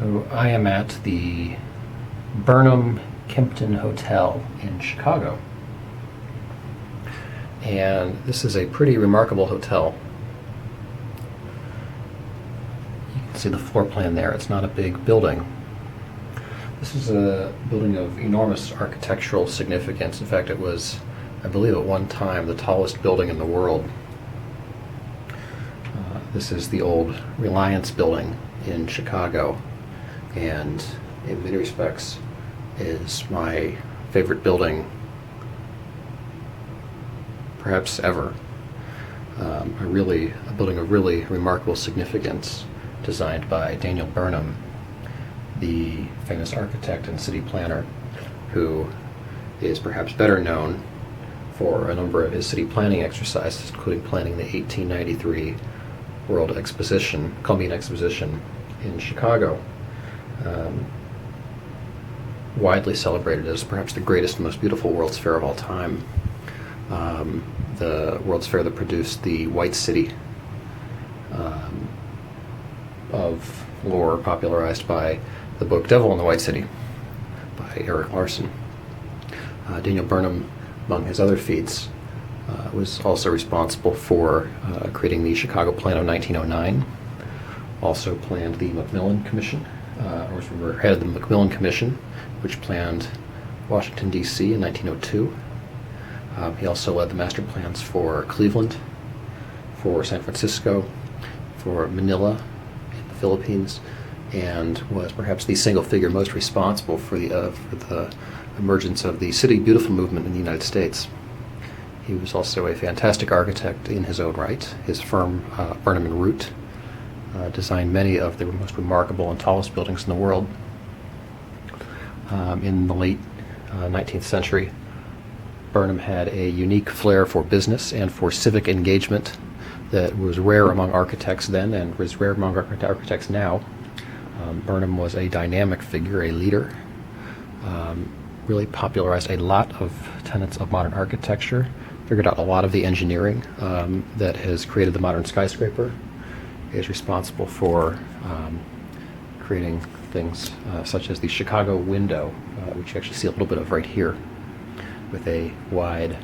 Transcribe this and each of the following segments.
So I am at the Burnham Kempton Hotel in Chicago. And this is a pretty remarkable hotel. You can see the floor plan there. It's not a big building. This is a building of enormous architectural significance. In fact, it was, I believe at one time, the tallest building in the world. This is the old Reliance Building in Chicago, and in many respects is my favorite building perhaps ever. A building of really remarkable significance, designed by Daniel Burnham, the famous architect and city planner, who is perhaps better known for a number of his city planning exercises, including planning the 1893 Columbian Exposition in Chicago, widely celebrated as perhaps the greatest and most beautiful World's Fair of all time. The World's Fair that produced the White City of lore, popularized by the book Devil in the White City by Eric Larson. Daniel Burnham, among his other feats, was also responsible for creating the Chicago Plan of 1909, also planned the Macmillan Commission, or head of the Macmillan Commission, which planned Washington, D.C. in 1902. He also led the master plans for Cleveland, for San Francisco, for Manila in the Philippines, and was perhaps the single figure most responsible for the emergence of the City Beautiful movement in the United States. He was also a fantastic architect in his own right. His firm, Burnham and Root, designed many of the most remarkable and tallest buildings in the world. In the late 19th century, Burnham had a unique flair for business and for civic engagement that was rare among architects then and was rare among architects now. Burnham was a dynamic figure, a leader, really popularized a lot of tenets of modern architecture, figured out a lot of the engineering that has created the modern skyscraper, is responsible for creating things such as the Chicago window, which you actually see a little bit of right here, with a wide,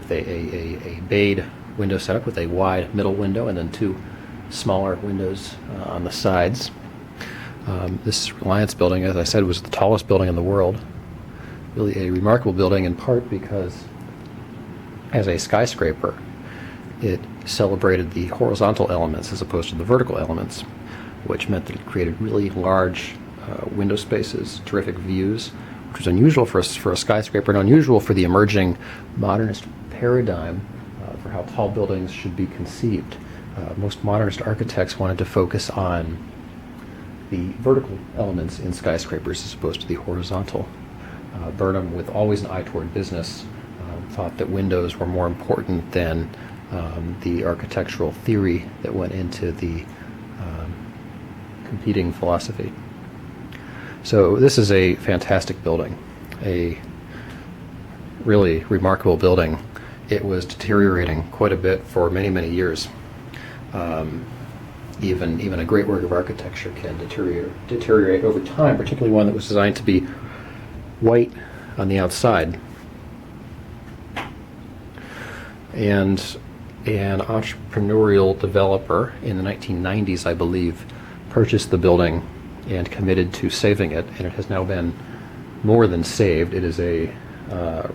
a bayed window setup with a wide middle window and then two smaller windows on the sides. This Reliance building, as I said, was the tallest building in the world. Really a remarkable building, in part because as a skyscraper, it celebrated the horizontal elements as opposed to the vertical elements, which meant that it created really large window spaces, terrific views, which was unusual for a skyscraper and unusual for the emerging modernist paradigm for how tall buildings should be conceived. Most modernist architects wanted to focus on the vertical elements in skyscrapers as opposed to the horizontal. Burnham, with always an eye toward business, thought that windows were more important than the architectural theory that went into the competing philosophy. So this is a fantastic building, a really remarkable building. It was deteriorating quite a bit for many, many years. Even a great work of architecture can deteriorate over time, particularly one that was designed to be white on the outside. And an entrepreneurial developer in the 1990s, I believe, purchased the building and committed to saving it, and it has now been more than saved. It is a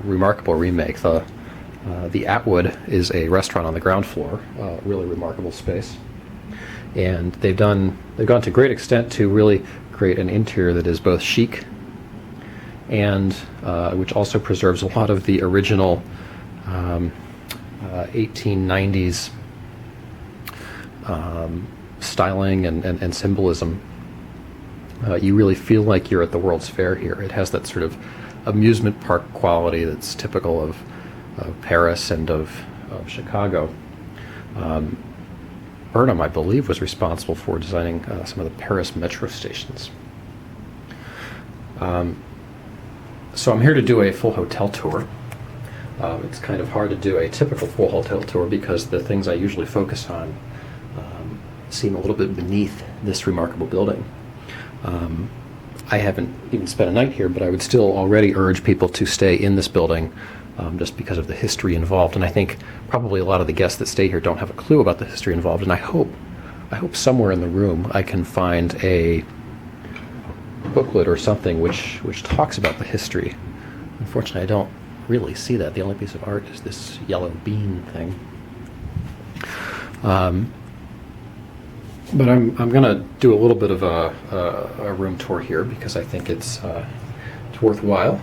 remarkable remake. The Atwood is a restaurant on the ground floor, really remarkable space. And they've gone to great extent to really create an interior that is both chic and which also preserves a lot of the original 1890s styling and symbolism. You really feel like you're at the World's Fair here. It has that sort of amusement park quality that's typical of Paris and of Chicago. Burnham, I believe, was responsible for designing some of the Paris metro stations. So I'm here to do a full hotel tour. It's kind of hard to do a typical full hotel tour because the things I usually focus on seem a little bit beneath this remarkable building. I haven't even spent a night here, but I would still already urge people to stay in this building just because of the history involved. And I think probably a lot of the guests that stay here don't have a clue about the history involved. And I hope somewhere in the room I can find a booklet or something which talks about the history. Unfortunately, I don't really see that. The only piece of art is this yellow bean thing. But I'm going to do a little bit of a room tour here because I think it's worthwhile.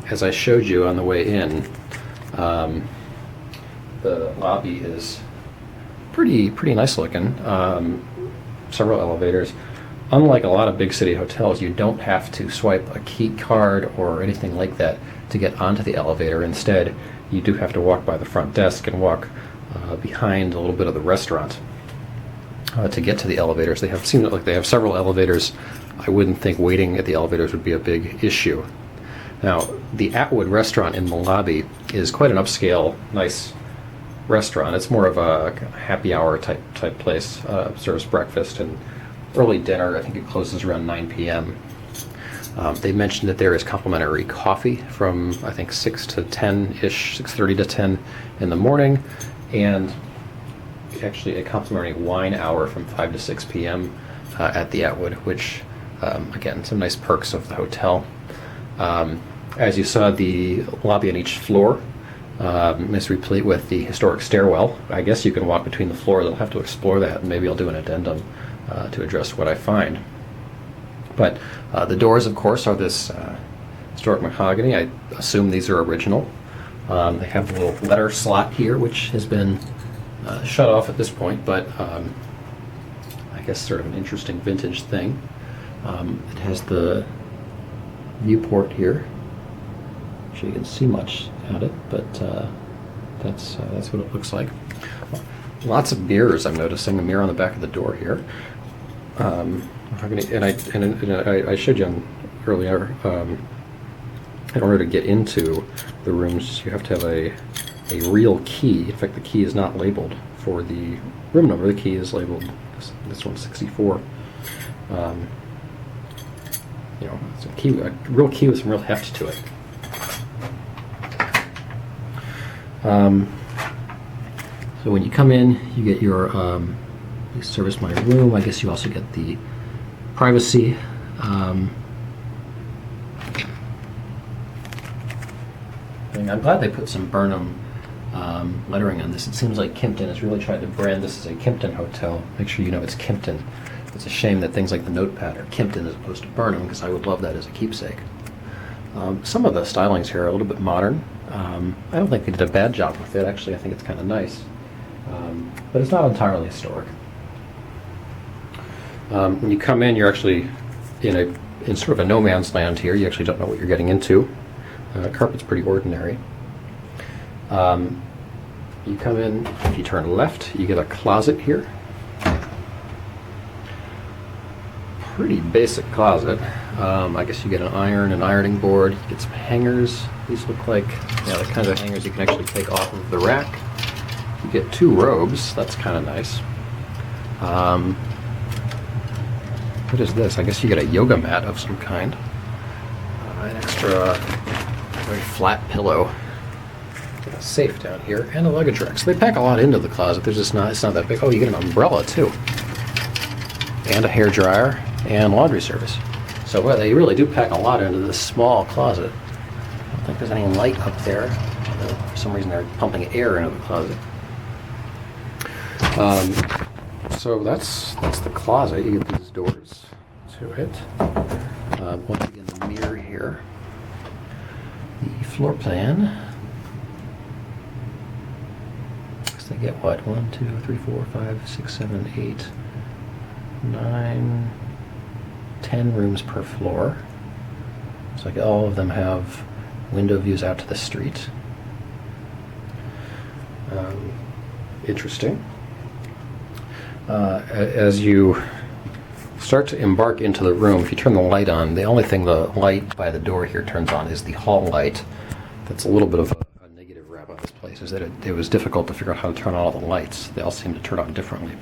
As I showed you on the way in, the lobby is pretty nice looking. Several elevators. Unlike a lot of big city hotels, you don't have to swipe a key card or anything like that to get onto the elevator. Instead, you do have to walk by the front desk and walk behind a little bit of the restaurant to get to the elevators. Seem like they have several elevators. I wouldn't think waiting at the elevators would be a big issue. Now, the Atwood restaurant in the lobby is quite an upscale, nice restaurant. It's more of a happy hour type place. Serves breakfast and early dinner. I think it closes around 9 p.m. They mentioned that there is complimentary coffee from, I think, 6 to 10-ish, 6:30 to 10 in the morning, and actually a complimentary wine hour from 5 to 6 p.m. At the Atwood, which, again, some nice perks of the hotel. As you saw, the lobby on each floor is replete with the historic stairwell. I guess you can walk between the floors. I'll have to explore that, and maybe I'll do an addendum to address what I find. But the doors, of course, are this historic mahogany. I assume these are original. They have the little letter slot here, which has been shut off at this point, but I guess sort of an interesting vintage thing. It has the viewport here. I'm sure you can see much at it, but that's what it looks like. Lots of mirrors. I'm noticing a mirror on the back of the door here. And I showed you earlier. In order to get into the rooms, you have to have a real key. In fact, the key is not labeled for the room number. The key is labeled. This one's 64. It's a real key with some real heft to it. So when you come in, you get your please service my room. I guess you also get the privacy. I'm glad they put some Burnham lettering on this. It seems like Kimpton has really tried to brand this as a Kimpton hotel. Make sure you know it's Kimpton. It's a shame that things like the notepad are Kimpton as opposed to Burnham, because I would love that as a keepsake. Some of the stylings here are a little bit modern. I don't think they did a bad job with it. Actually, I think it's kind of nice. But it's not entirely historic. When you come in, you're actually in sort of a no man's land here. You actually don't know what you're getting into. Carpet's pretty ordinary. You come in, if you turn left, you get a closet here. Pretty basic closet. I guess you get an iron, an ironing board, you get some hangers. These look like the kinds of hangers you can actually take off of the rack. You get 2 robes, that's kind of nice. What is this? I guess you get a yoga mat of some kind. An extra very flat pillow. Get a safe down here and a luggage rack. So they pack a lot into the closet. It's not that big. Oh, you get an umbrella too. And a hair dryer and laundry service. So well, they really do pack a lot into this small closet. I don't think there's any light up there. For some reason they're pumping air into the closet. So that's the closet. You get these doors to it. Once again, the mirror here. The floor plan. So they get what? 1, 2, 3, 4, 5, 6, 7, 8, 9, 10 rooms per floor. So like all of them have window views out to the street. Interesting. As you start to embark into the room, if you turn the light on, the only thing the light by the door here turns on is the hall light. That's a little bit of a negative rap on this place, is that it was difficult to figure out how to turn on all the lights. They all seem to turn on differently.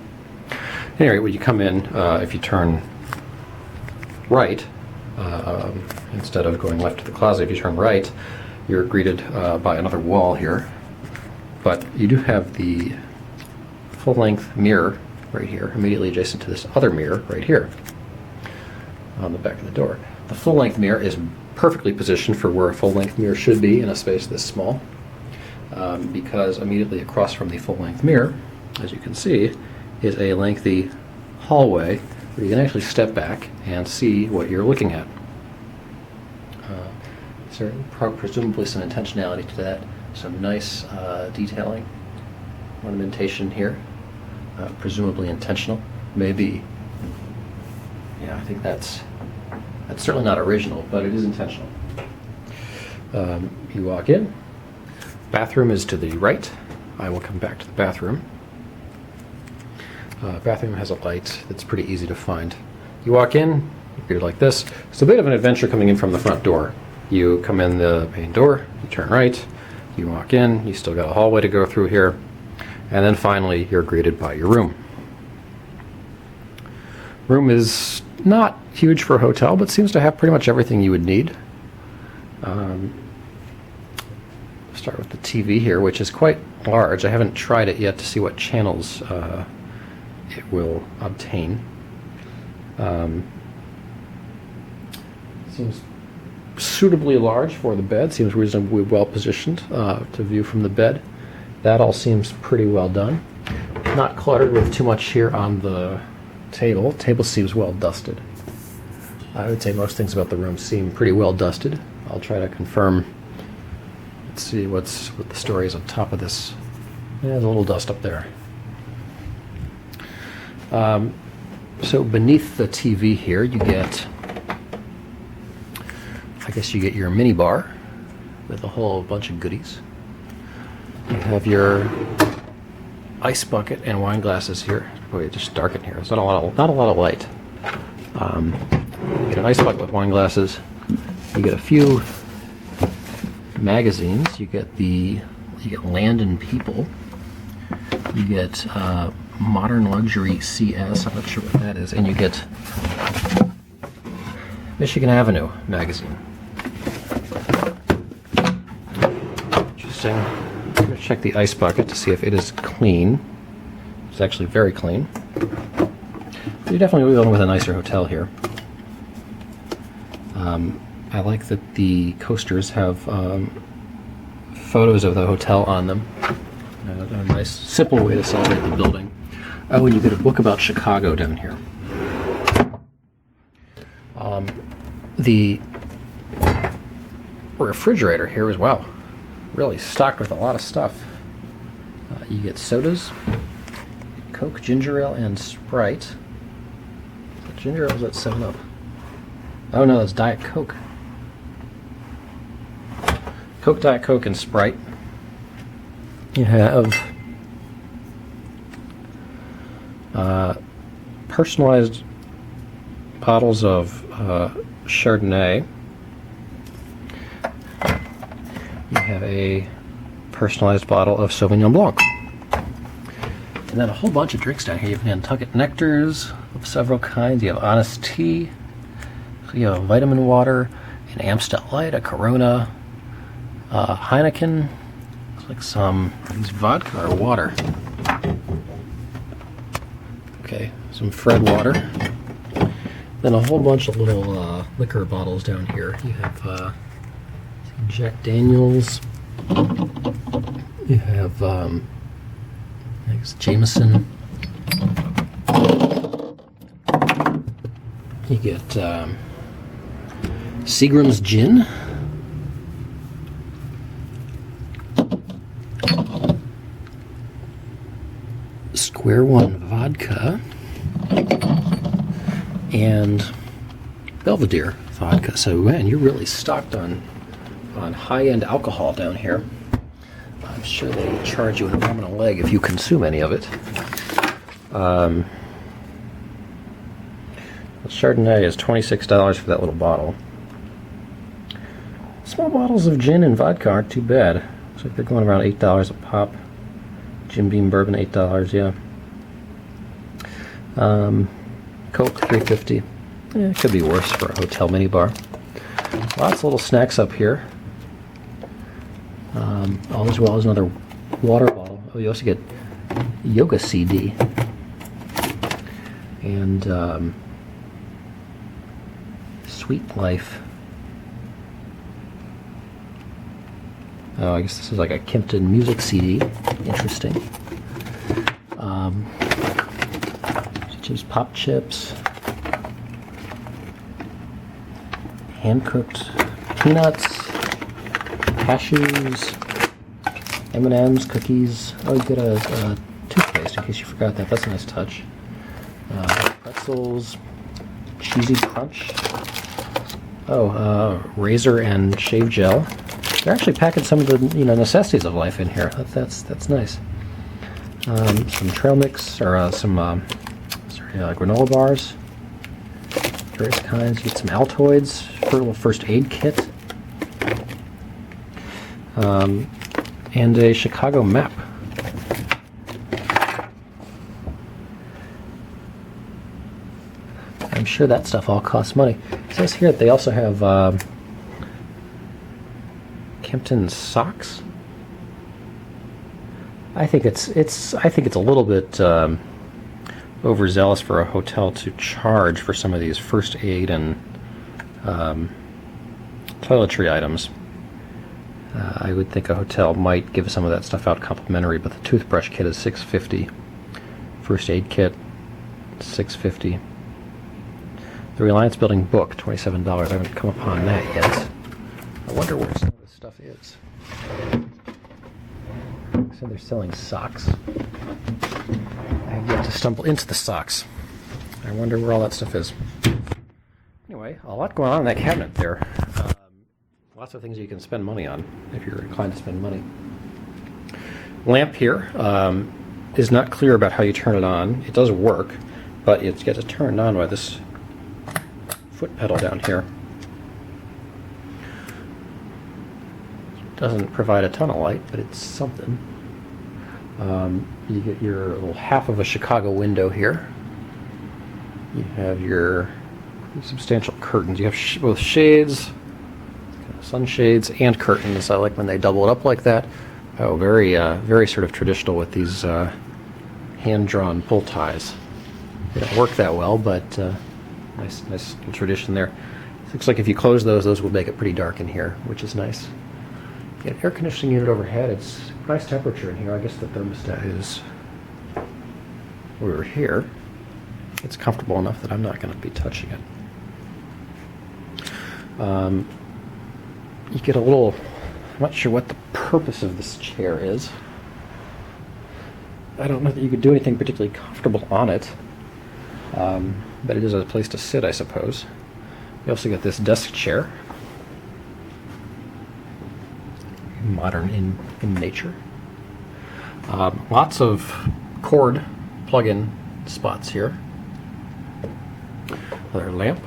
Anyway, when you come in, if you turn right, instead of going left to the closet, if you turn right, you're greeted by another wall here. But you do have the full-length mirror right here, immediately adjacent to this other mirror right here on the back of the door. The full-length mirror is perfectly positioned for where a full-length mirror should be in a space this small, because immediately across from the full-length mirror, as you can see, is a lengthy hallway where you can actually step back and see what you're looking at. Presumably some intentionality to that, some nice detailing, ornamentation here, presumably intentional. Maybe, yeah, I think that's certainly not original, but it is intentional. You walk in. Bathroom is to the right. I will come back to the bathroom. Bathroom has a light that's pretty easy to find. You walk in, you're greeted like this. It's a bit of an adventure coming in from the front door. You come in the main door, you turn right, you walk in, you still got a hallway to go through here, and then finally you're greeted by your room. Room is not huge for a hotel, but seems to have pretty much everything you would need. Start with the TV here, which is quite large. I haven't tried it yet to see what channels it will obtain. Seems suitably large for the bed, seems reasonably well positioned to view from the bed. That all seems pretty well done. Not cluttered with too much here on the table. Table seems well dusted. I would say most things about the room seem pretty well dusted. I'll try to confirm. Let's see what the story is on top of this. Yeah, there's a little dust up there. So beneath the TV here, you get, I guess you get your mini bar with a whole bunch of goodies. You have your ice bucket and wine glasses here. Boy, it's just dark in here. There's not a lot of light. You get an ice bucket with wine glasses. You get a few magazines. You get Land and People. You get Modern Luxury CS. I'm not sure what that is. And you get Michigan Avenue magazine. Interesting. I'm going to check the ice bucket to see if it is clean. It's actually very clean. You're definitely going with a nicer hotel here. I like that the coasters have photos of the hotel on them. A nice, simple way to celebrate the building. Oh, and you get a book about Chicago down here. The refrigerator here as well. Really stocked with a lot of stuff. You get sodas, Coke, ginger ale, and Sprite. Is that ginger ale, or is that 7-Up? Oh no, that's Diet Coke. Coke, Diet Coke, and Sprite. You have personalized bottles of Chardonnay. You have a personalized bottle of Sauvignon Blanc. And then a whole bunch of drinks down here. You have Nantucket Nectars of several kinds. You have Honest Tea. You have vitamin water, an Amstel Light, a Corona, Heineken. Looks like some vodka or water. Okay, some Fred water. Then a whole bunch of little liquor bottles down here. You have Jack Daniels. You have I guess Jameson. You get Seagram's Gin. Square One Vodka. And Belvedere Vodka. So, man, you're really stocked on high-end alcohol down here. I'm sure they charge you an arm and a leg if you consume any of it. Chardonnay is $26 for that little bottle. Small bottles of gin and vodka aren't too bad. Looks like they're going around $8 a pop. Jim Beam bourbon, $8, yeah. Coke, $3.50. It could be worse for a hotel minibar. Lots of little snacks up here. All as well as another water bottle. Oh, you also get yoga CD. And Sweet Life. Oh, I guess this is like a Kimpton music CD. Interesting. Chips, pop chips. Hand-cooked peanuts. Cashews. M&M's, cookies. Oh, you get a toothpaste in case you forgot that. That's a nice touch. Pretzels. Cheesy Crunch. Oh, razor and shave gel. They're actually packing some of the necessities of life in here. That's nice. Some trail mix or some granola bars, various kinds. You get some Altoids for a little first aid kit, and a Chicago map. I'm sure that stuff all costs money. It says here that they also have Kimpton socks. I think it's a little bit overzealous for a hotel to charge for some of these first aid and toiletry items. I would think a hotel might give some of that stuff out complimentary, but the toothbrush kit is $6.50. First aid kit, $6.50. The Reliance Building book, $27. I haven't come upon that yet. I wonder where some of this stuff is. So they're selling socks. I have yet to stumble into the socks. I wonder where all that stuff is. Anyway, a lot going on in that cabinet there. Lots of things you can spend money on if you're inclined to spend money. Lamp here is not clear about how you turn it on. It does work, but it gets turned on by this foot pedal down here. Doesn't provide a ton of light, but it's something. You get your little half of a Chicago window here. You have your substantial curtains. You have both shades, sunshades, and curtains. I like when they double it up like that. Oh, very sort of traditional with these hand-drawn pull ties. They don't work that well, but nice little tradition there. It looks like if you close those will make it pretty dark in here, which is nice. You get an air conditioning unit overhead. It's nice temperature in here. I guess the thermostat is over here. It's comfortable enough that I'm not going to be touching it. You get a little, I'm not sure what the purpose of this chair is. I don't know that you could do anything particularly comfortable on it, but it is a place to sit, I suppose. You also get this desk chair. Modern in nature. Lots of cord plug-in spots here. Another lamp.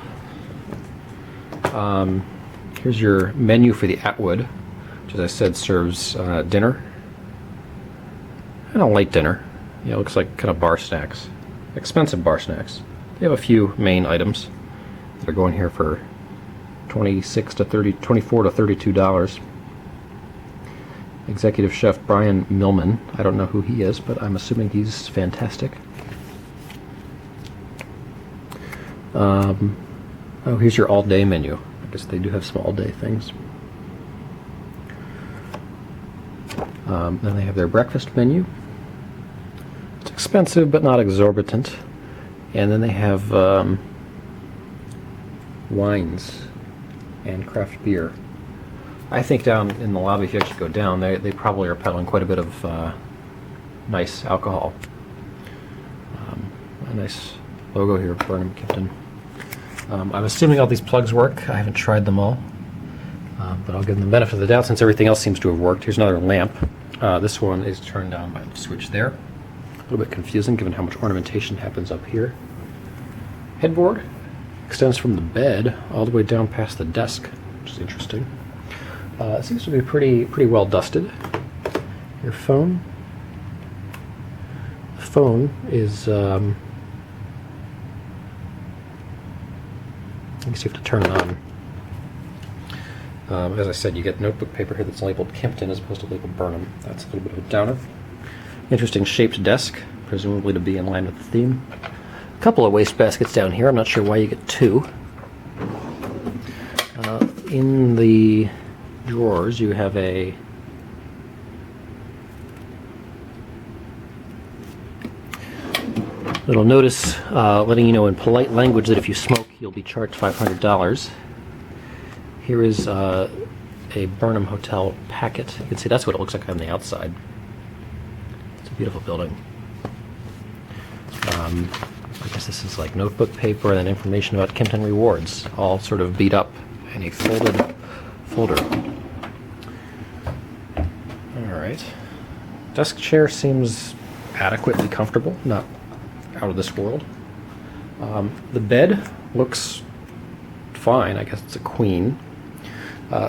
Here's your menu for the Atwood, which, as I said, serves dinner and a light dinner. Yeah, it looks like kind of bar snacks, expensive bar snacks. They have a few main items that are going here for $24 to $32. Executive Chef Brian Millman. I don't know who he is, but I'm assuming he's fantastic. Oh, here's your all-day menu. I guess they do have some all-day things. Then they have their breakfast menu. It's expensive, but not exorbitant. And then they have wines and craft beer. I think down in the lobby, if you actually go down, they probably are peddling quite a bit of nice alcohol. A nice logo here, Burnham, Kimpton. I'm assuming all these plugs work. I haven't tried them all, but I'll give them the benefit of the doubt since everything else seems to have worked. Here's another lamp. This one is turned down by the switch there. A little bit confusing given how much ornamentation happens up here. Headboard extends from the bed all the way down past the desk, which is interesting. It seems to be pretty well dusted. Your phone. The phone is I guess you have to turn it on. As I said, you get notebook paper here that's labeled Kempton as opposed to labeled Burnham. That's a little bit of a downer. Interesting shaped desk, presumably to be in line with the theme. A couple of waste baskets down here. I'm not sure why you get two. In the drawers, you have a little notice letting you know in polite language that if you smoke, you'll be charged $500. Here is a Burnham Hotel packet. You can see that's what it looks like on the outside. It's a beautiful building. I guess this is like notebook paper and then information about Kempton rewards, all sort of beat up in a folded folder. Alright. Desk chair seems adequately comfortable, not out of this world. The bed looks fine. I guess it's a queen.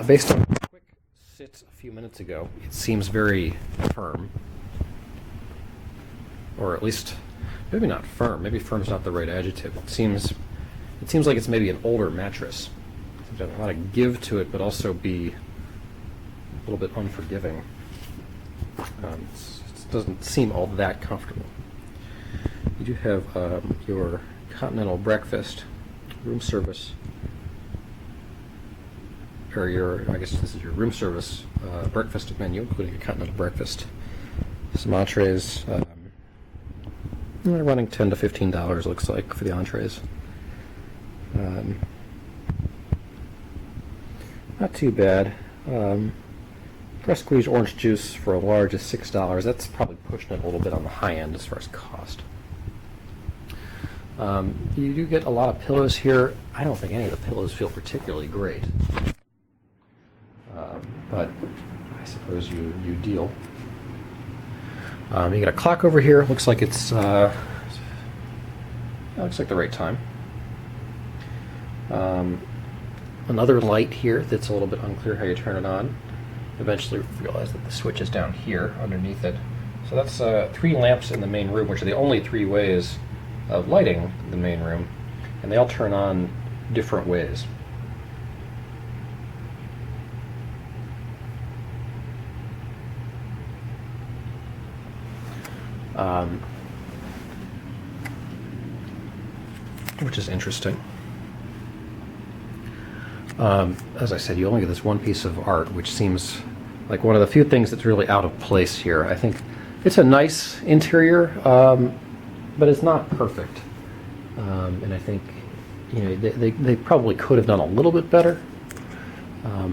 Based on a quick sit a few minutes ago, it seems very firm. Or at least, maybe not firm. Maybe firm's not the right adjective. It seems like it's maybe an older mattress. It seems to have a lot of give to it, but also be a little bit unforgiving. It doesn't seem all that comfortable. You do have your continental breakfast, room service, or I guess this is your room service breakfast menu, including a continental breakfast. Some entrees, running $10 to $15 looks like for the entrees. Not too bad. Fresh squeezed orange juice for a large is $6. That's probably pushing it a little bit on the high end as far as cost. You do get a lot of pillows here. I don't think any of the pillows feel particularly great. But I suppose you deal. You get a clock over here. Looks like it's looks like the right time. Another light here that's a little bit unclear how you turn it on. Eventually realize that the switch is down here underneath it. So that's 3 lamps in the main room, which are the only 3 ways of lighting the main room, and they all turn on different ways. Which is interesting. As I said, you only get this one piece of art, which seems like one of the few things that's really out of place here. I think it's a nice interior, but it's not perfect. And I think they probably could have done a little bit better.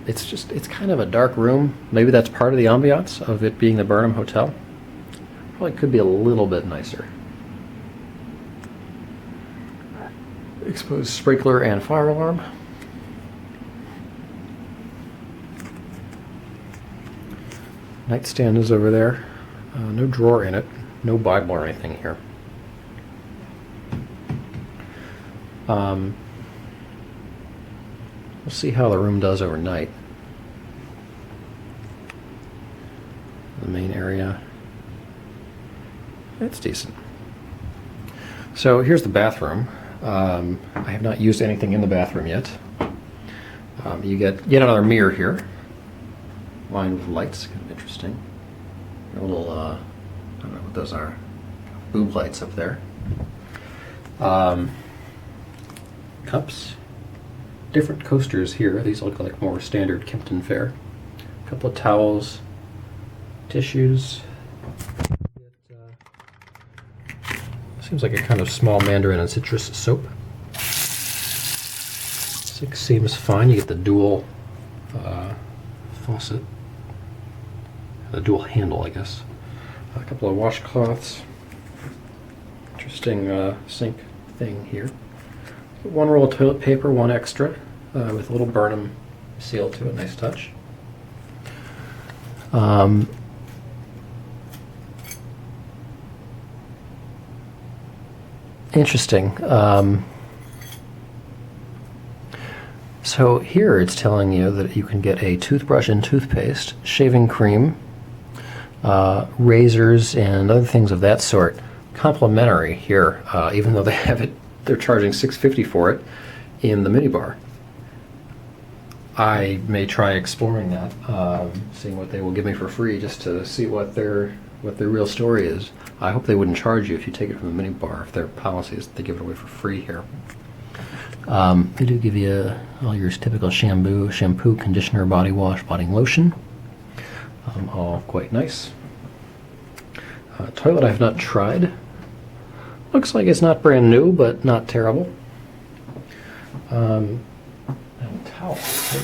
It's kind of a dark room. Maybe that's part of the ambiance of it being the Burnham Hotel. Probably could be a little bit nicer. Exposed sprinkler and fire alarm. Nightstand is over there. No drawer in it. No Bible or anything here. We'll see how the room does overnight. The main area. It's decent. So here's the bathroom. I have not used anything in the bathroom yet. You get yet another mirror here, lined with lights. Kind of interesting. A little, I don't know what those are. Boob lights up there. Cups. Different coasters here. These look like more standard Kempton fare. A couple of towels, tissues. Seems like a kind of small mandarin and citrus soap. 6 seems fine. You get the dual faucet, the dual handle, I guess. A couple of washcloths. Interesting sink thing here. 1 roll of toilet paper, 1 extra, with a little Burnham seal to it. Nice touch. Interesting. So here it's telling you that you can get a toothbrush and toothpaste, shaving cream, razors, and other things of that sort complimentary here. Even though they have it, they're charging $6.50 for it. in the minibar. I may try exploring that, seeing what they will give me for free, just to see what their real story is. I hope they wouldn't charge you if you take it from the minibar, if their policy is they give it away for free here. They do give you all your typical shampoo, conditioner, body wash, body lotion. All quite nice. Toilet I have not tried. Looks like it's not brand new, but not terrible. And towels.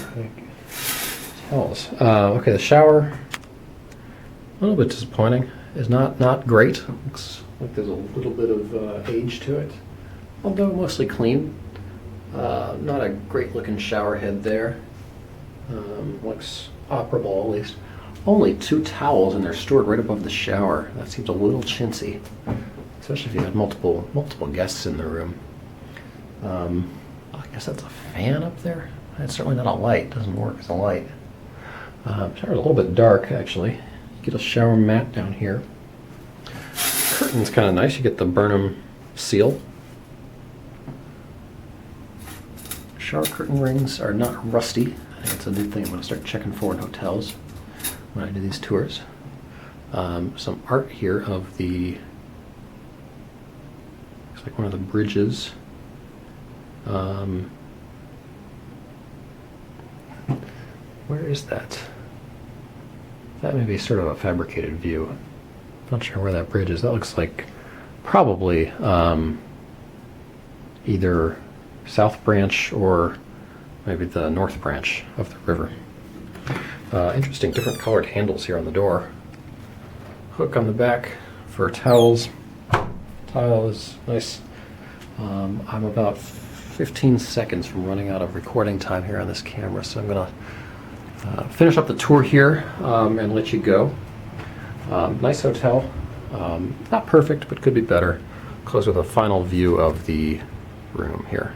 Towels. Okay, the shower, a little bit disappointing. It's not great. Looks like there's a little bit of age to it, although mostly clean. Not a great looking shower head there. Looks operable at least. Only 2 towels, and they're stored right above the shower. That seems a little chintzy, especially if you had multiple guests in the room. I guess that's a fan up there. It's certainly not a light. It doesn't work as a light. Shower's a little bit dark, actually. Get a shower mat down here. Curtain's kind of nice. You get the Burnham seal. Shower curtain rings are not rusty. I think it's a new thing I'm going to start checking for in hotels when I do these tours. Some art here of the, looks like one of the bridges. Where is that? That may be sort of a fabricated view. Not sure where that bridge is. That looks like probably either South Branch or maybe the North Branch of the river. Interesting different colored handles here on the door. Hook on the back for towels. Tile is nice. I'm about 15 seconds from running out of recording time here on this camera, so I'm going to finish up the tour here and let you go. Nice hotel. Not perfect, but could be better. Close with a final view of the room here.